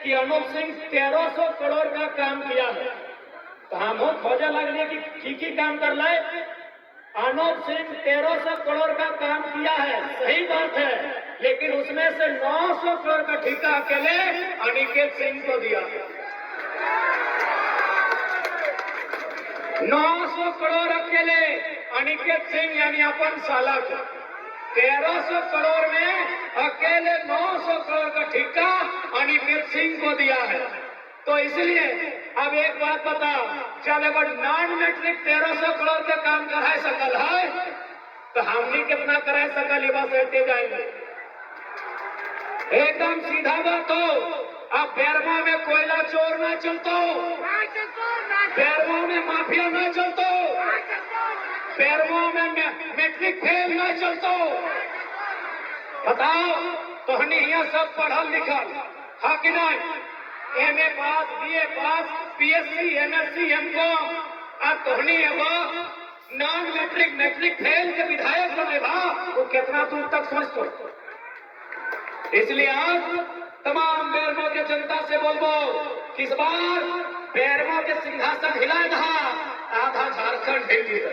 कि अनूप सिंह 1300 करोड़ का काम किया है। तो हम खोजे लगने की काम कर लाए। अनूप सिंह 1300 करोड़ का काम किया है, सही बात है, लेकिन उसमें से 900 करोड़ का ठेका अकेले अनिकेत सिंह को दिया। 900 करोड़ अकेले अनिकेत सिंह यानी अपन साला को, 1300 करोड़ में अकेले 900 करोड़ का ठेका अनिकेत सिंह को दिया है। तो इसलिए अब एक बात बताओ, जब अगर नॉन मैट्रिक 1300 करोड़ का काम कराए सकल है तो हमने कितना कराए सकल, ये बस ऐसे जाएंगे। एकदम सीधा बात हो। अब बैरवा में कोयला चोर ना चलतो, बैरवा में माफिया ना चलतो, बैरवा में मैट्रिक फेल ना चलतो। बताओ तोहनी यहाँ सब पढ़ल लिखल हा कि नहीं? एमए पास, बीए पास, पीएससी, एमएससी, एमकॉम, और तोहनी नॉन मैट्रिक मैट्रिक फेल के विधायक बने भा, वो कितना दूर तक सोचतो। इसलिए आज तमाम बैरवा के जनता से बोलबो कि इस बार बैरवा के सिंहासन हिला था, आधा झारखंड हिल गया।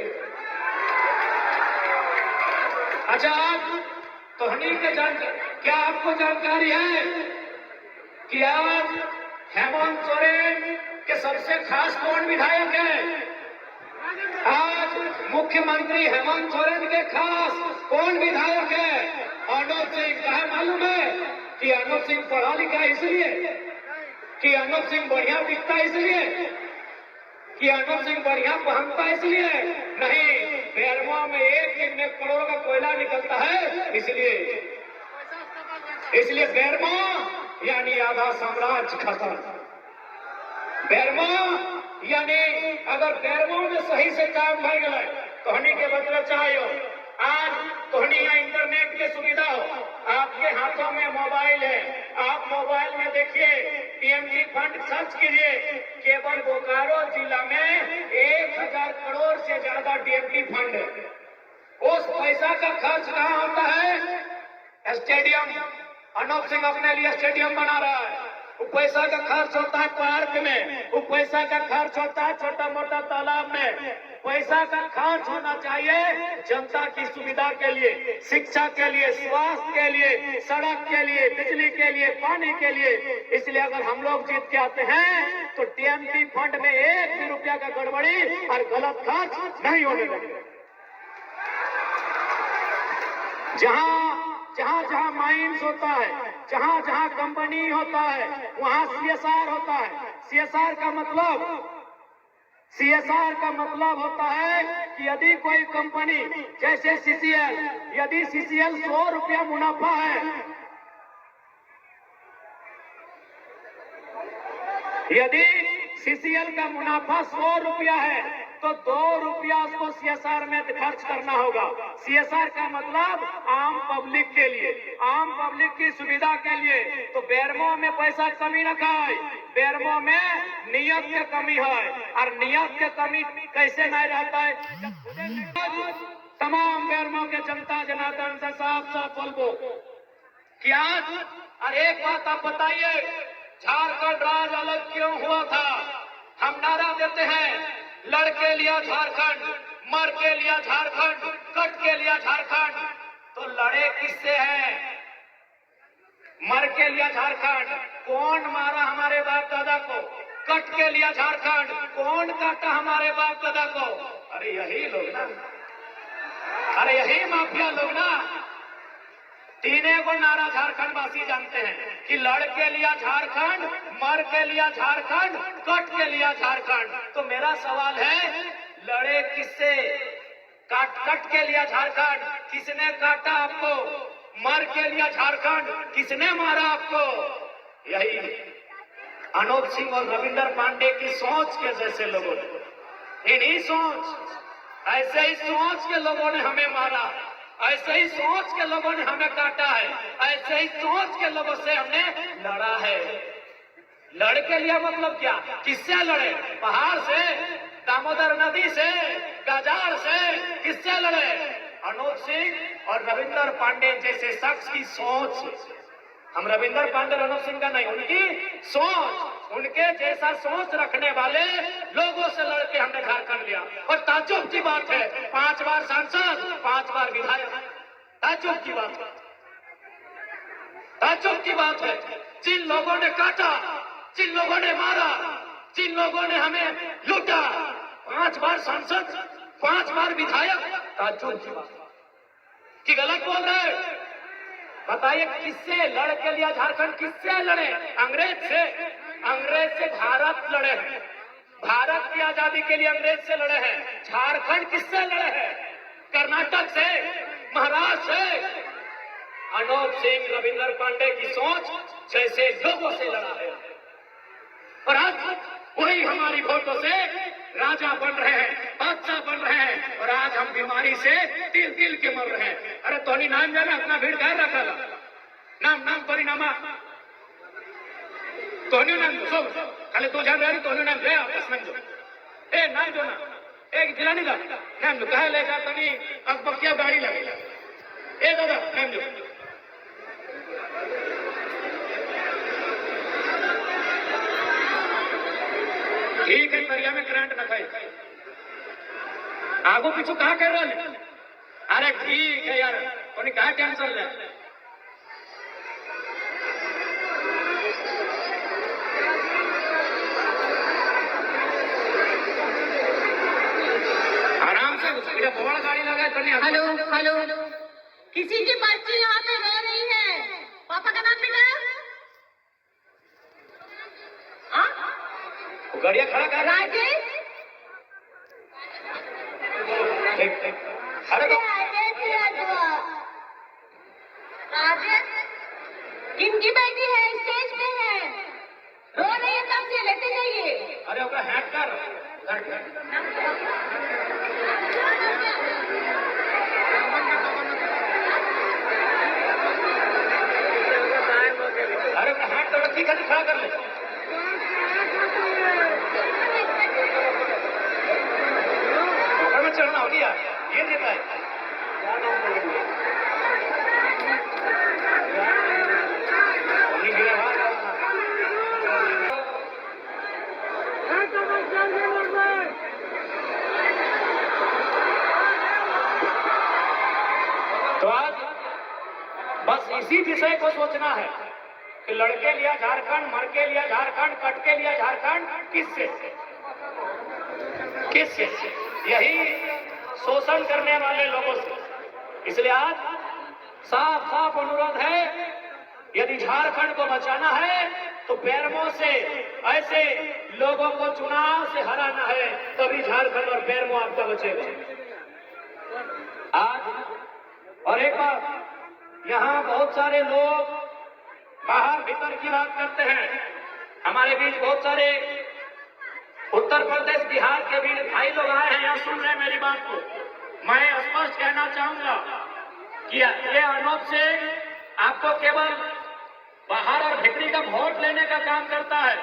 अच्छा, तोहनी के क्या आपको जानकारी है कि आज हेमंत सोरेन के सबसे खास कौन विधायक है? आज मुख्यमंत्री हेमंत सोरेन के खास कौन विधायक है? अनूप सिंह। कहा मालूम है कि अनूप सिंह पढ़ा लिखा इसलिए, कि अनूप सिंह बढ़िया दिखता इसलिए, कि अनूप सिंह बढ़िया पहनता इसलिए नहीं, बैरवा में एक दिन में करोड़ का कोयला निकलता है इसलिए बैरवा यानी आधा साम्राज्य खत्म। बैरवा यानी अगर बैरवा में सही से काम भर गए तो हनी के बदला चाहिए। आज तोहनी यहाँ इंटरनेट की सुविधा हो, आपके हाथों में मोबाइल है, आप मोबाइल में देखिए टीएमटी फंड सर्च कीजिए। केवल बोकारो जिला में 1000 करोड़ से ज्यादा टीएमटी फंड है। उस पैसा का खर्च कहाँ होता है? स्टेडियम, अनूप सिंह अपने लिए स्टेडियम बना रहा है, वो पैसा का खर्च होता है पार्क में, वो पैसा का खर्च होता है छोटा मोटा तालाब में। पैसा का खर्च होना चाहिए जनता की सुविधा के लिए, शिक्षा के लिए, स्वास्थ्य के लिए, सड़क के लिए, बिजली के लिए, पानी के लिए। इसलिए अगर हम लोग जीत के आते हैं तो टीएमटी फंड में 1 भी रुपया का गड़बड़ी और गलत खर्च नहीं होने लगे। जहाँ माइंस होता है, जहाँ कंपनी होता है, वहाँ सीएसआर होता है। सीएसआर का मतलब होता है कि यदि कोई कंपनी जैसे सीसीएल, यदि सीसीएल 100 रुपया मुनाफा है, यदि सीसीएल का मुनाफा 100 रुपया है तो 2 रुपया उसको सीएसआर में खर्च करना होगा। सीएसआर का मतलब आम पब्लिक के लिए, आम पब्लिक की सुविधा के लिए। तो बैरवा में पैसा कमी रखा है, बैरवा में नियत के कमी है, और नियत के कमी कैसे नहीं रहता है? तमाम बैरवा के जनता जनार्दन से साफ साफ बोलबो कि आज और एक बात आप बताइए, झारखंड राज अलग क्यों हुआ था? हम नारा देते हैं लड़ के लिया झारखंड, मर के लिया झारखंड, कट के लिया झारखंड। तो लड़े किससे हैं? मर के लिया झारखंड, कौन मारा हमारे बाप दादा को? कट के लिया झारखंड, कौन काटा हमारे बाप दादा को? अरे यही लोग ना, अरे यही माफिया लोग ना। तीनों को नारा झारखंड वासी जानते हैं कि लड़ के लिया झारखंड, मर के लिया झारखंड, कट के लिया झारखंड। तो मेरा सवाल है, लड़े किससे? कट के लिया झारखंड, किसने काटा आपको? मर के लिया झारखंड, किसने मारा आपको? यही अनूप सिंह और रविंद्र पांडे की सोच के जैसे लोगों ने, इन्हीं सोच, ऐसे ही सोच के लोगों ने हमें मारा, ऐसे ही सोच के लोगों ने हमें काटा है, ऐसे ही सोच के लोगों से हमने लड़ा है। लड़ के लिया मतलब क्या? किससे लड़े? पहाड़ से, दामोदर नदी से, बाजार से? किससे लड़े? अनूप सिंह और रविंद्र पांडे जैसे शख्स की सोच हम रविंदर पांडे रणजीत सिंह का नहीं, उनकी सोच, उनके जैसा सोच रखने वाले लोगों से लड़के हमने झारखंड लिया। और ताज्जुब की बात है, 5 बार सांसद, 5 बार विधायक। ताज्जुब की बात है, ताज्जुब की बात है। जिन लोगों ने काटा, जिन लोगों ने मारा, जिन लोगों ने हमें लूटा, 5 बार सांसद, 5 बार विधायक। ताज्जुब की बात कि गलत बोल रहे हैं। बताइए किससे लड़ के लिया झारखंड? किससे लड़े? अंग्रेज से। अंग्रेज से भारत लड़े हैं, भारत की आजादी के लिए अंग्रेज से लड़े हैं। झारखंड किससे लड़े हैं? कर्नाटक से, महाराष्ट्र से। अनूप सिंह, रविंदर पांडे की सोच जैसे लोगों से लड़ा है, और आज वही हमारी वोटों से राजा बन रहे हैं, बादशाह बन रहे हैं, और आज हम बीमारी से तिल तिल के मर रहे हैं। अरे तोनी नाम जाना, अपना भीड़ घर रखा नाम नाम परिणामा तोनी नाम दो खाली तो जान रही तोनी नाम गया आपस में जो ए नाम जो ना एक जिला नहीं था नाम जो कहे ले जा तनी अकबकिया गाड़ी लगे ए दादा नाम जो ठीक है। परिया में करंट न खाए आगो पीछू कहा कर रहा है? अरे ठीक है यार, उन्हें कहा टेंशन है। आराम से बड़ा गाड़ी लगा तो नहीं। हेलो हेलो, किसी की बच्ची यहाँ पे रह रही है। पापा का नाम बेटा? गाड़िया खड़ा कर। राजेश। अरे तो राजेश किनकी बेटी है? स्टेज पे है, रो रही है, तब से लेते जाइए। अरे ओकरा हैक कर। अरे ओकरा हैक तो ठीक है, खड़ा कर ले। चढ़ना हो गया ये देता है। तो आज बस इसी विषय को सोचना है कि लड़के लिया झारखंड, मर के लिया झारखंड, कट के लिया झारखंड, किससे? किससे? यही शोषण करने वाले लोगों से। इसलिए आज साफ साफ अनुरोध है, यदि झारखंड को बचाना है तो बेरमो से ऐसे लोगों को चुनाव से हराना है, तभी झारखंड और बेरमो आपका बचेगा। आज और एक बात, यहाँ बहुत सारे लोग बाहर भीतर की बात करते हैं। हमारे बीच बहुत सारे उत्तर प्रदेश, बिहार के भी भाई लोग आए हैं, यहाँ सुन रहे हैं मेरी बात को। मैं स्पष्ट कहना चाहूंगा कि ये अनूप सिंह आपको केवल बाहर और भीतरी का वोट लेने का काम करता है।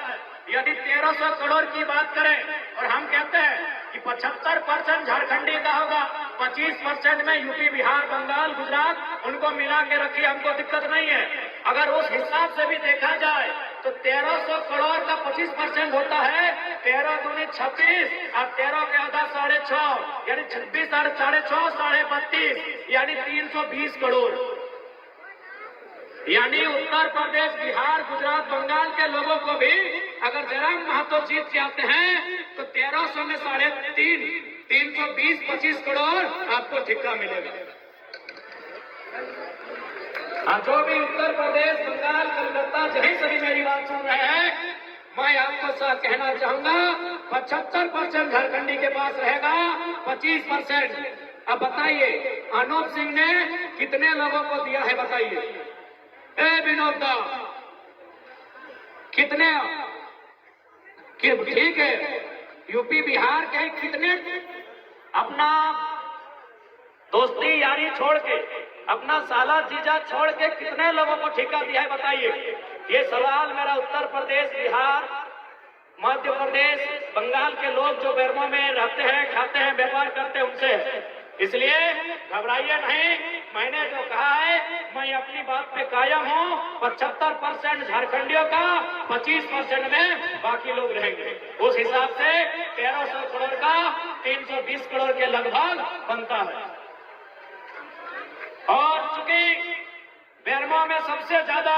यदि 1300 करोड़ की बात करें और हम कहते हैं कि 75% झारखंडी का होगा, 25% में यूपी, बिहार, बंगाल, गुजरात, उनको मिला के रखिए, हमको दिक्कत नहीं है। अगर उस हिसाब से भी देखा जाए तो 1300 करोड़ का 25% होता है 13 दूनी 26 और 13 के आधा 6.5 यानी 26 और 6.5 32 यानी 320 करोड़। यानी उत्तर प्रदेश, बिहार, गुजरात, बंगाल के लोगों को भी अगर जयराम महतो जीत जाते हैं तो 1300 में 3.5 320 25 करोड़ आपको ठिका मिलेगा। जो भी उत्तर प्रदेश, बंगाल, कलकत्ता जहीं से भी मेरी बात सुन रहे हैं, मैं आपको साथ कहना चाहूंगा 75% झारखंडी के पास रहेगा, 25%। अब बताइए अनूप सिंह ने कितने लोगों को दिया है? बताइए ए विनोद दा, कितने? ठीक है, यूपी बिहार के कितने अपना दोस्ती यारी छोड़ के, अपना साला जीजा छोड़ के कितने लोगों को ठेका दिया है? बताइए। ये सवाल मेरा उत्तर प्रदेश, बिहार, मध्य प्रदेश, बंगाल के लोग जो बेरमो में रहते हैं, खाते हैं, व्यापार करते हैं, उनसे है। इसलिए घबराइए नहीं, मैंने जो कहा है मैं अपनी बात पे कायम हूँ। 75% झारखंडियों का 25% में बाकी लोग रहेंगे। उस हिसाब से 1300 करोड़ का 320 करोड़ के लगभग बनता है। और चूंकि बेरमो में सबसे ज्यादा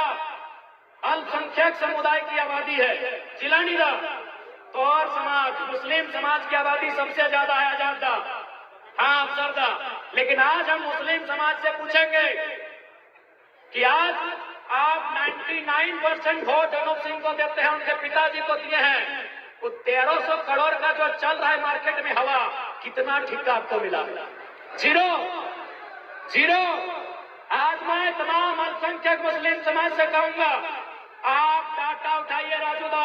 अल्पसंख्यक समुदाय की आबादी है, जिलानीदा तो और समाज मुस्लिम समाज की आबादी सबसे ज्यादा है आजादा, हाँ अफसरदा। लेकिन आज हम मुस्लिम समाज से पूछेंगे कि आज आप 99% वोट अनूप सिंह को देते हैं, उनके पिताजी को दिए हैं। वो 1300 करोड़ का जो चल रहा है मार्केट में हवा, कितना ठिक्का आपको मिला? Zero zero. आज मैं तमाम अल्पसंख्यक मुस्लिम समाज से कहूंगा, आप डाटा उठाइए राजूदा।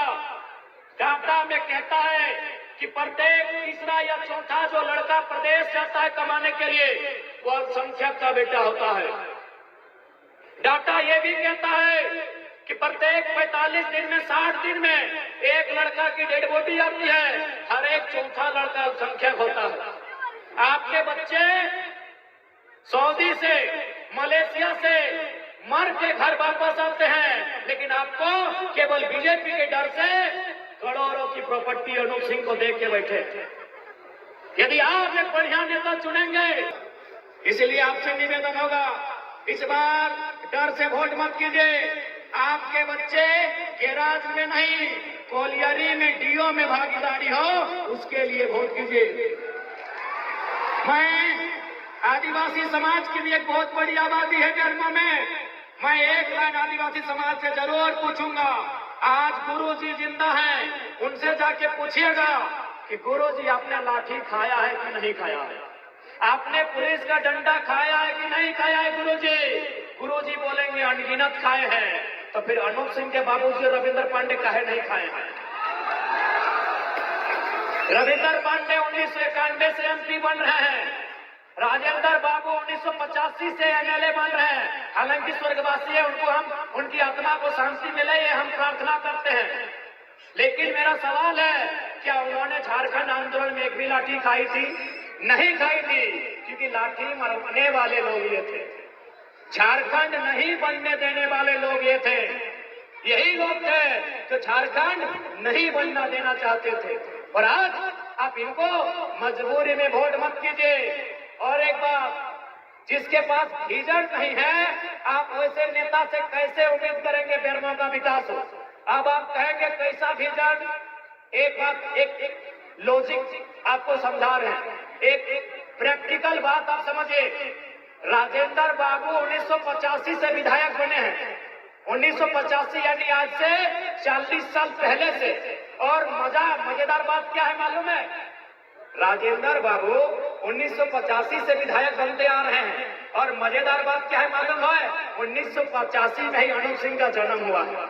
डाटा में कहता है कि प्रत्येक तीसरा या चौथा जो लड़का प्रदेश जाता है कमाने के लिए, वो अल्पसंख्यक का बेटा होता है। डाटा ये भी कहता है कि प्रत्येक 45 दिन में 60 दिन में एक लड़का की डेड बॉडी आती है, हर एक चौथा लड़का अल्पसंख्यक होता है। आपके बच्चे सऊदी से, मलेशिया से मर के घर वापस आते हैं, लेकिन आपको केवल बीजेपी के डर से करोड़ों की प्रॉपर्टी अनूप सिंह को देख के बैठे। यदि आप एक बढ़िया नेता चुनेंगे, इसलिए आपसे निवेदन होगा, इस बार डर से वोट मत कीजिए। आपके बच्चे गैराज में नहीं, कोलियरी में डीओ में भागीदारी हो, उसके लिए वोट कीजिए। मैं आदिवासी समाज की भी एक बहुत बड़ी आबादी है बेरमो में, मैं एक लाइन आदिवासी समाज से जरूर पूछूंगा। आज गुरुजी जिंदा हैं, उनसे जाके पूछिएगा कि गुरुजी आपने लाठी खाया है कि नहीं खाया है, आपने पुलिस का डंडा खाया है कि नहीं खाया है गुरुजी? गुरुजी बोलेंगे अनगिनत खाए हैं। तो फिर अनूप सिंह के बाबूजी रविंद्र पांडे काहे नहीं खाए हैं? रविंद्र पांडे 1991 से एमपी बन रहे हैं, राजेंद्र बाबू 1985 से एमएलए बन रहे हैं। हालांकि स्वर्गवासी है, उनको हम उनकी आत्मा को शांति मिले ये हम प्रार्थना करते हैं। लेकिन मेरा सवाल है, क्या उन्होंने झारखंड आंदोलन में एक भी लाठी खाई थी? नहीं खाई थी, क्योंकि लाठी मरने वाले लोग ये थे, झारखंड नहीं बनने देने वाले लोग ये थे। यही लोग थे जो झारखंड नहीं बनना देना चाहते थे। और आज आप इनको मजबूरी में वोट मत कीजिए। और एक बात, जिसके पास विजन नहीं है, आप वैसे नेता से कैसे उम्मीद करेंगे बेरमो का विकास हो? अब आप कहेंगे कैसा विजन? एक बात, एक लॉजिक आपको समझा रहे हैं, एक प्रैक्टिकल बात आप समझिए। राजेंद्र बाबू 1985 से विधायक बने हैं, 1985 यानी आज से 40 साल पहले से। और मजेदार बात क्या है मालूम है? राजेंद्र बाबू 1985 से विधायक बनते आ रहे हैं, और मजेदार बात क्या है मालूम है? 1985 में ही अनूप सिंह का जन्म हुआ है।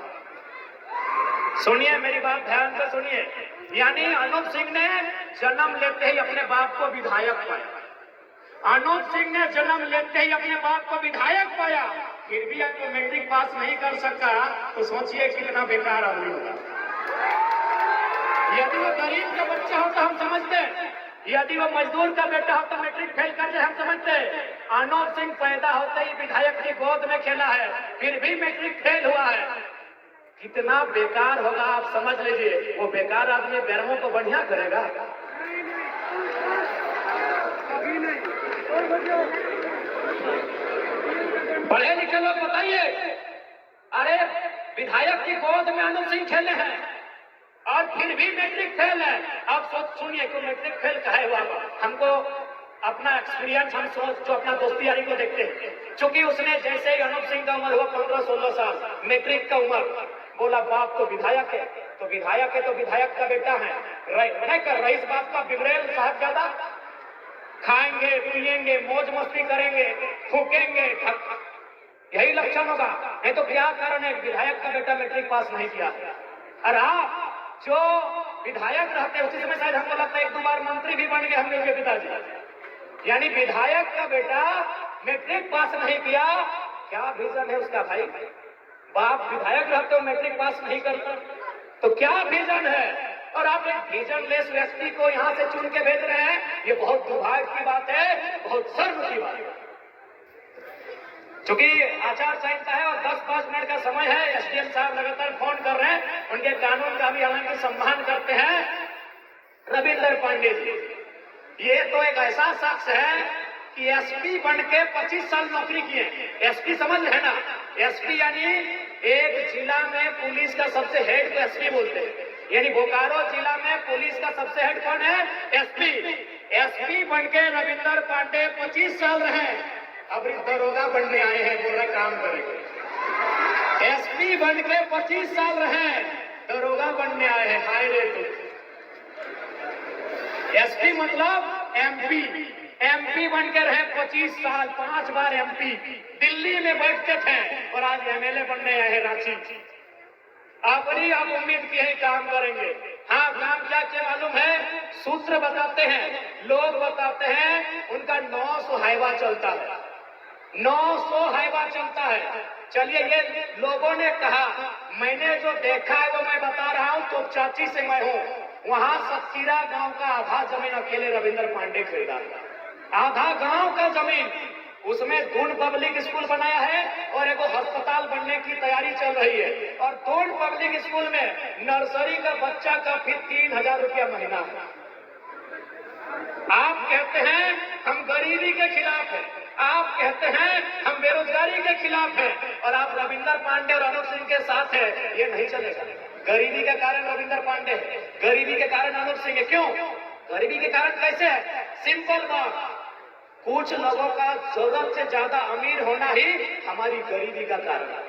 सुनिए मेरी बात ध्यान से सुनिए, यानी अनूप सिंह ने जन्म लेते ही अपने बाप को विधायक पाया। अनूप सिंह ने जन्म लेते ही अपने बाप को विधायक पाया, फिर भी आपको मैट्रिक पास नहीं कर सका, तो सोचिए कितना बेकार आदमी होगा। यदि वो गरीब का बच्चा हो तो हम समझते, यदि वो मजदूर का बेटा हो तो मैट्रिक फेल कर जाए हम समझते। अनूप सिंह पैदा होते ही विधायक की गोद में खेला है, फिर भी मैट्रिक फेल हुआ है। कितना बेकार होगा आप समझ लीजिए। वो बेकार आदमी बेरमो को बढ़िया करेगा? पढ़े लिखे लोग बताइए, अरे विधायक की गोद में अनूप सिंह खेले हैं और फिर भी मैट्रिक फेल है। अब सोच सुनिए कि मैट्रिक फेल काहे हुआ? हमको अपना एक्सपीरियंस, हम सोच जो अपना दोस्ती यारी को देखते हैं, क्योंकि उसने जैसे ही अनूप सिंह का उम्र हुआ 15-16 साल, मैट्रिक का उम्र, बोला बाप तो विधायक है, तो विधायक है तो विधायक का बेटा है, रईस बाप का बिगड़ेल साहबजादा, खाएंगे पिएंगे मौज मस्ती करेंगे फूकेंगे, यही लक्षण होगा। नहीं तो क्या कारण है विधायक का बेटा मैट्रिक पास नहीं किया? और आप जो विधायक रहते हैं उसी समय शायद हमको लगता है 1-2 बार मंत्री भी बन गए हम लोग के पिताजी। यानी विधायक का बेटा मैट्रिक पास नहीं किया, क्या विजन है उसका भाई? बाप विधायक रहते हो मैट्रिक पास नहीं करते तो क्या विजन है? और आप एक विजनलेस व्यक्ति को यहाँ से चुन के भेज रहे हैं, ये बहुत दुर्भाग्य की बात है, बहुत शर्म की बात है। चूंकि आचार संहिता है और 10-5 मिनट का समय है, एसडीएम साहब लगातार फोन कर रहे हैं, उनके कानून का भी हालांकि सम्मान करते हैं। रविंदर पांडे जी, ये तो एक ऐसा शख्स है कि एसपी बन के 25 साल नौकरी किए। एसपी समझ रहे ना, एसपी यानी एक जिला में पुलिस का सबसे हेड को एसपी बोलते हैं, यानी बोकारो जिला में पुलिस का सबसे हेड कौन है? एसपी। एसपी बन के रविंदर पांडे 25 साल रहे, अब दरोगा बनने आए हैं, पूरा काम करेंगे। एसपी बन के 25 साल रहे, दरोगा बनने आए हैं। हाय रे तो एसपी मतलब एमपी। एमपी बन के रहे 25 साल, 5 बार एमपी, दिल्ली में बैठते थे और आज एमएलए बनने आए हैं रांची। अपनी आप उम्मीद की है काम करेंगे। हाँ, काम क्या क्या मालूम है? सूत्र बताते हैं, लोग बताते हैं, उनका 900 हाईवा चलता है, 900 हाईवा चलता है। चलिए, ये लोगों ने कहा, मैंने जो देखा है वो मैं बता रहा हूं। तो चाची से मैं हूं, वहां सतखीरा गांव का आधा जमीन अकेले रविंदर पांडे खरीदा, आधा गांव का जमीन। उसमें दून पब्लिक स्कूल बनाया है और एक अस्पताल बनने की तैयारी चल रही है। और दून पब्लिक स्कूल में नर्सरी का बच्चा का फीस 3000 रुपया महीना है। आप कहते हैं हम गरीबी के खिलाफ हैं, आप कहते हैं हम बेरोजगारी के खिलाफ हैं, और आप रविंदर पांडे और अनूप सिंह के साथ है। ये नहीं चलेगा। गरीबी के कारण रविंदर पांडे है, गरीबी के कारण अनूप सिंह है। क्यों? गरीबी के कारण कैसे है? सिंपल बात, कुछ लोगों का जरूरत से ज्यादा अमीर होना ही हमारी गरीबी का कारण है।